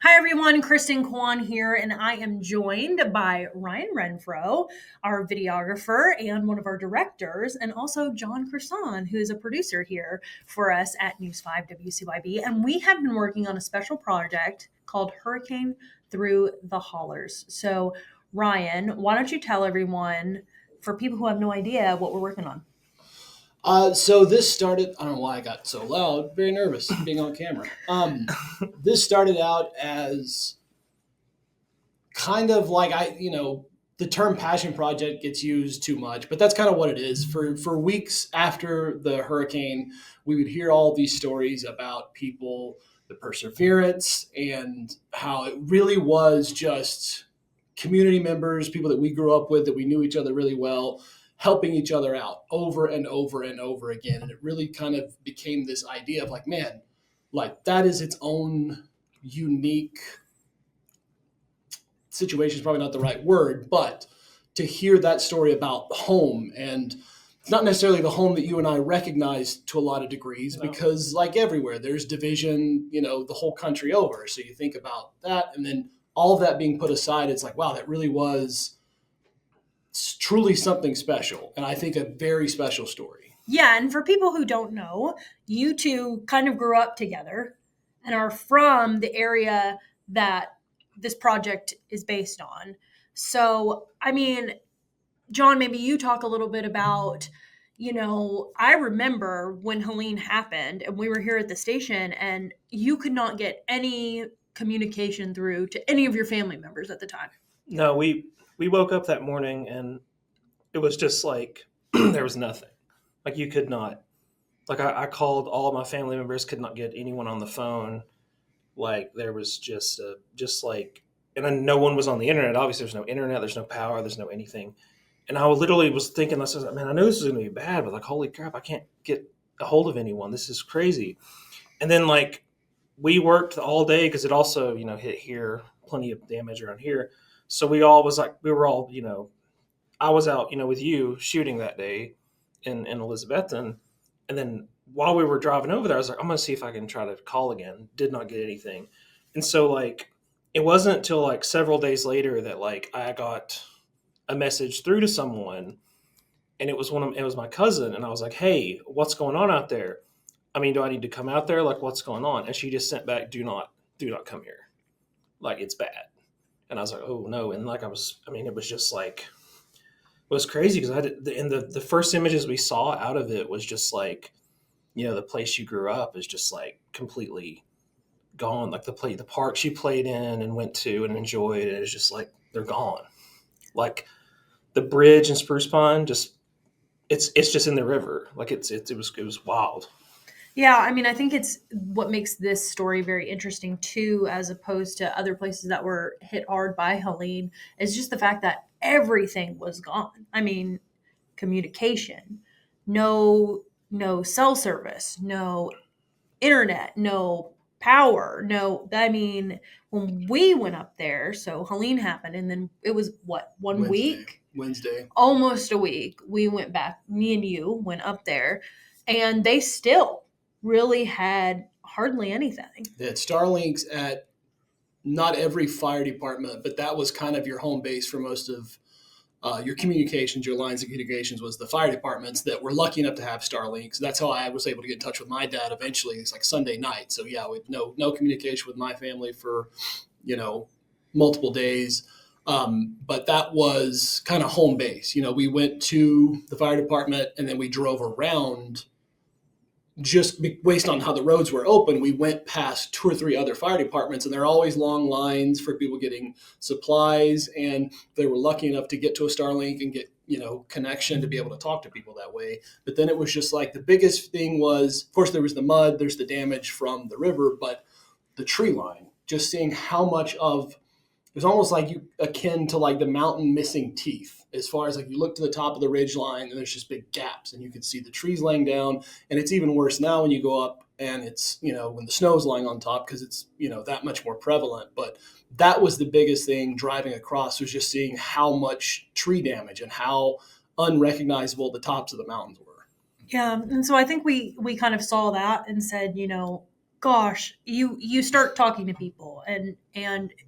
Hi everyone, Kristen Kwan here, and I am joined by Ryan Renfro, our videographer and one of our directors, and also John Croissant, who is a producer here for us at News 5 WCYB. And we have been working on a special project called Hurricane Through the Hollers. So, Ryan, why don't you tell everyone, for people who have no idea, what we're working on? So this started. I don't know why I got so loud. Very nervous being on camera. This started out as kind of like the term passion project gets used too much, but that's kind of what it is. For weeks after the hurricane, we would hear all these stories about people, the perseverance, and how it really was just community members, people that we grew up with, that we knew each other really well, helping each other out over and over and over again. And it really kind of became this idea of like, man, like that is its own unique situation is probably not the right word, but to hear that story about home, and it's not necessarily the home that you and I recognize to a lot of degrees, No. because like everywhere there's division, the whole country over. So you think about that, and then all of that being put aside, it's like, wow, that really was truly something special, and I think a very special story. Yeah, and for people who don't know, you two kind of grew up together and are from the area that this project is based on. So, I mean, John, maybe you talk a little bit about, I remember when Helene happened and we were here at the station and you could not get any communication through to any of your family members at the time. No, we woke up that morning and it was just like there was nothing. Like you could not. Like I called all of my family members, could not get anyone on the phone. Like there was just like, and then no one was on the internet. Obviously, there's no internet, there's no power, there's no anything. And I literally was thinking, I said, man, I know this is going to be bad, but like, holy crap, I can't get a hold of anyone. This is crazy. And then like we worked all day because it also hit here, plenty of damage around here. So we were all I was out with you shooting that day in Elizabethton, and then while we were driving over there, I was like, I'm gonna see if I can try to call again. Did not get anything, and so like it wasn't until like several days later that like I got a message through to someone, and it was my cousin, and I was like, hey, what's going on out there? I mean, do I need to come out there? Like, what's going on? And she just sent back, do not come here. Like, it's bad. And I was like, oh no. And like, it was just like, it was crazy because the first images we saw out of it was just like, the place you grew up is just like completely gone. Like the parks you played in and went to and enjoyed, and it's just like, they're gone. Like the bridge in Spruce Pine, it's just in the river. Like it was wild. Yeah, I mean, I think it's what makes this story very interesting too, as opposed to other places that were hit hard by Helene, is just the fact that everything was gone. I mean, communication, no cell service, no internet, no power, no. I mean, when we went up there, so Helene happened, and then it was what, one Wednesday. week, Wednesday. almost a week. We went back. Me and you went up there, and they still really had hardly anything. They had Starlinks at not every fire department, but that was kind of your home base for most of your communications, your lines of communications was the fire departments that were lucky enough to have Starlinks. That's how I was able to get in touch with my dad eventually. It's like Sunday night. So yeah, with no communication with my family for, multiple days. But that was kind of home base. We went to the fire department and then we drove around just based on how the roads were open. We went past two or three other fire departments, and there are always long lines for people getting supplies. And they were lucky enough to get to a Starlink and get, connection to be able to talk to people that way. But then it was just like the biggest thing was, of course, there was the mud, there's the damage from the river, but the tree line, just seeing how much of it was almost like you akin to like the mountain missing teeth, as far as like you look to the top of the ridge line and there's just big gaps and you can see the trees laying down. And it's even worse now when you go up and it's, when the snow's lying on top, because it's, that much more prevalent. But that was the biggest thing driving across, was just seeing how much tree damage and how unrecognizable the tops of the mountains were. Yeah, and so I think we kind of saw that and said, gosh, you start talking to people, and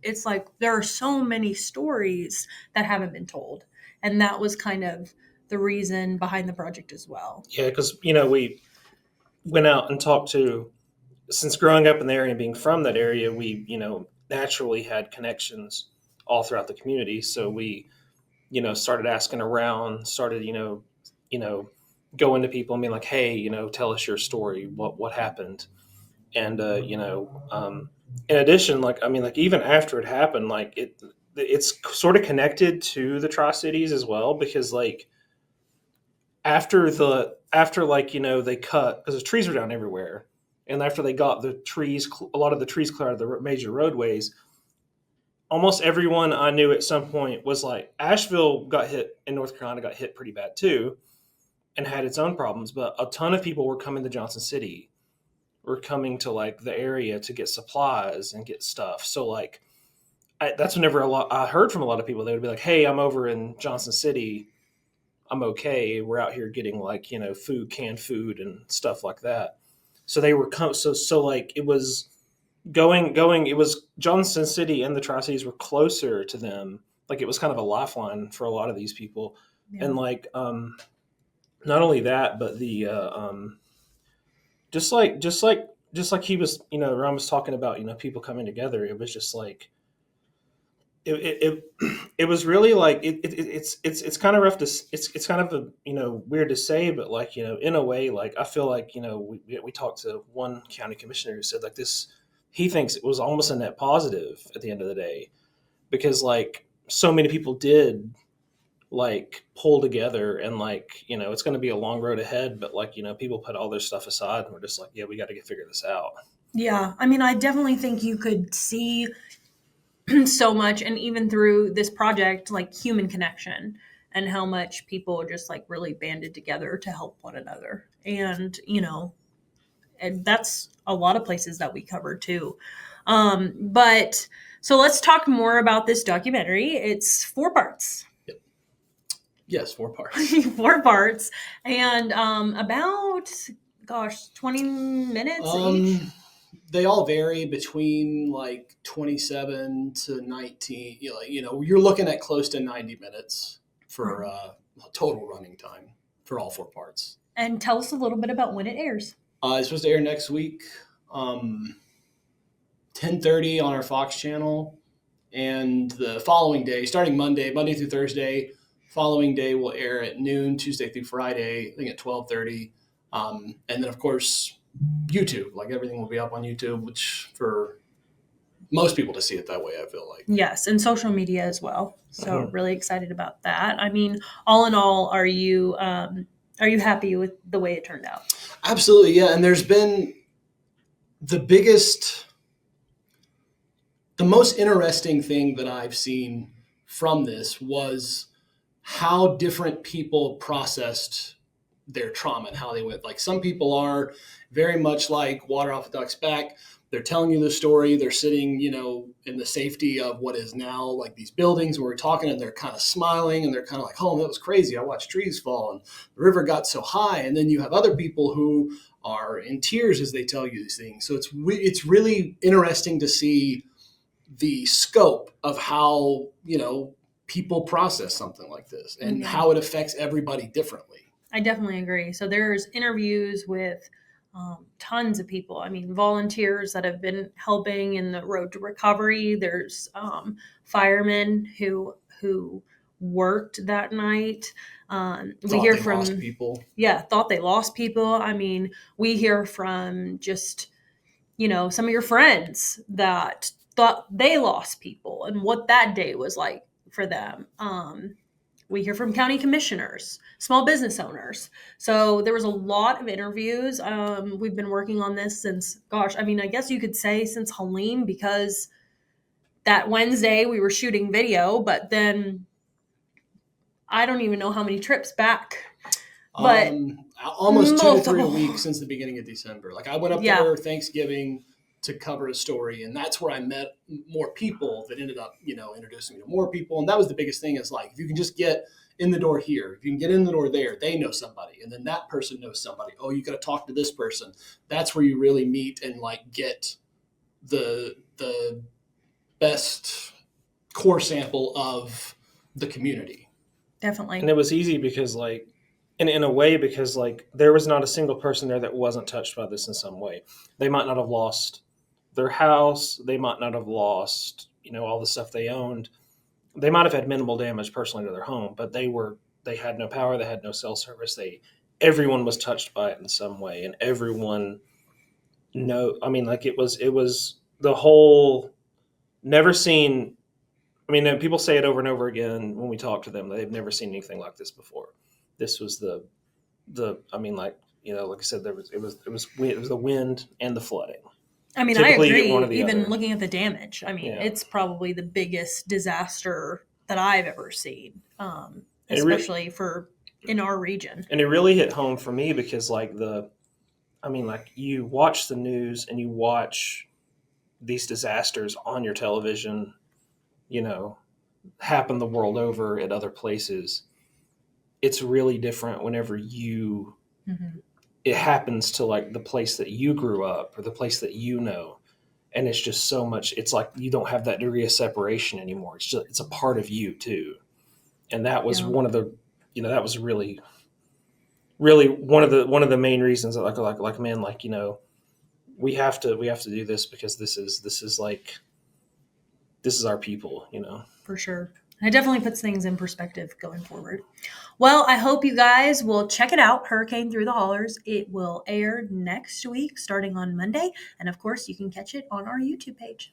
it's like there are so many stories that haven't been told, and that was kind of the reason behind the project as well. Yeah, because we went out and talked to. Since growing up in the area and being from that area, we naturally had connections all throughout the community. So we started asking around, started you know going to people and being like, hey, tell us your story. What happened? And in addition, like I mean, like even after it happened, like it's sort of connected to the Tri-Cities as well, because like after like they cut, because the trees were down everywhere, and after they got the trees, a lot of the trees cleared out of the major roadways, almost everyone I knew at some point was like, Asheville got hit, in North Carolina got hit pretty bad too, and had its own problems, but a ton of people were coming to Johnson City, were coming to like the area to get supplies and get stuff. So like that's whenever I heard from a lot of people. They would be like, hey, I'm over in Johnson City, I'm okay. We're out here getting like food, canned food, and stuff like that. So they were so like it was going. It was Johnson City and the Tri-Cities were closer to them. Like it was kind of a lifeline for a lot of these people, Yeah. and like not only that, but the just like he was, Ron was talking about, people coming together. It was just like it was really like it's kind of rough to it's kind of weird to say, but like in a way, like I feel like we talked to one county commissioner who said like this, he thinks it was almost a net positive at the end of the day, because like so many people did like pull together, and like it's going to be a long road ahead, but like people put all their stuff aside and we're just like, yeah, we got to figure this out. Yeah, I mean, I definitely think you could see so much, and even through this project, like human connection and how much people just like really banded together to help one another. And and that's a lot of places that we covered too. But so let's talk more about this documentary. It's 4 parts. Yes, 4 parts. 4 parts, and about, gosh, 20 minutes each. They all vary between like 27 to 19. You're looking at close to 90 minutes for total running time for all 4 parts. And tell us a little bit about when it airs. It's supposed to air next week, 10:30 on our Fox channel, and the following day, starting Monday through Thursday. Following day will air at noon, Tuesday through Friday, I think at 12:30. And then, of course, YouTube. Like everything will be up on YouTube, which for most people to see it that way, I feel like. Yes, and social media as well. So really excited about that. I mean, all in all, are you happy with the way it turned out? Absolutely, yeah. And there's been the most interesting thing that I've seen from this was how different people processed their trauma and how they went. Like some people are very much like water off a duck's back. They're telling you the story. They're sitting, in the safety of what is now like these buildings where we're talking, and they're kind of smiling and they're kind of like, oh, that was crazy. I watched trees fall and the river got so high. And then you have other people who are in tears as they tell you these things. So it's really interesting to see the scope of how, people process something like this and how it affects everybody differently. I definitely agree. So there's interviews with tons of people. I mean, volunteers that have been helping in the road to recovery. There's firemen who worked that night. We hear from lost people. Yeah, thought they lost people. I mean, we hear from just some of your friends that thought they lost people and what that day was like for them. We hear from county commissioners, small business owners. So there was a lot of interviews. We've been working on this since, I guess you could say since Halloween, because that Wednesday we were shooting video, but then I don't even know how many trips back. But almost 2 to 3 a week since the beginning of December. Like I went up there Thanksgiving to cover a story. And that's where I met more people that ended up, introducing me to more people. And that was the biggest thing, is like, if you can just get in the door here, if you can get in the door there, they know somebody. And then that person knows somebody. Oh, you got to talk to this person. That's where you really meet and like get the best core sample of the community. Definitely. And it was easy because like, in a way, because like there was not a single person there that wasn't touched by this in some way. They might not have lost their house. They might not have lost, all the stuff they owned. They might have had minimal damage personally to their home, but they had no power. They had no cell service. Everyone was touched by it in some way. And everyone it was the whole never seen. I mean, people say it over and over again when we talk to them. They've never seen anything like this before. This was like I said, it was the wind and the flooding. I mean, Typically, I agree. one or the Even other. looking at the damage, I mean, Yeah. it's probably the biggest disaster that I've ever seen, And especially in our region. And it really hit home for me because you watch the news and you watch these disasters on your television, happen the world over at other places. It's really different whenever it happens to like the place that you grew up or the place that and it's just so much. It's like you don't have that degree of separation anymore. It's a part of you too, and that was one of the that was really one of the main reasons that we have to do this because this is our people. For sure. It definitely puts things in perspective going forward. Well, I hope you guys will check it out, Hurricane Through the Hollers. It will air next week, starting on Monday. And of course, you can catch it on our YouTube page.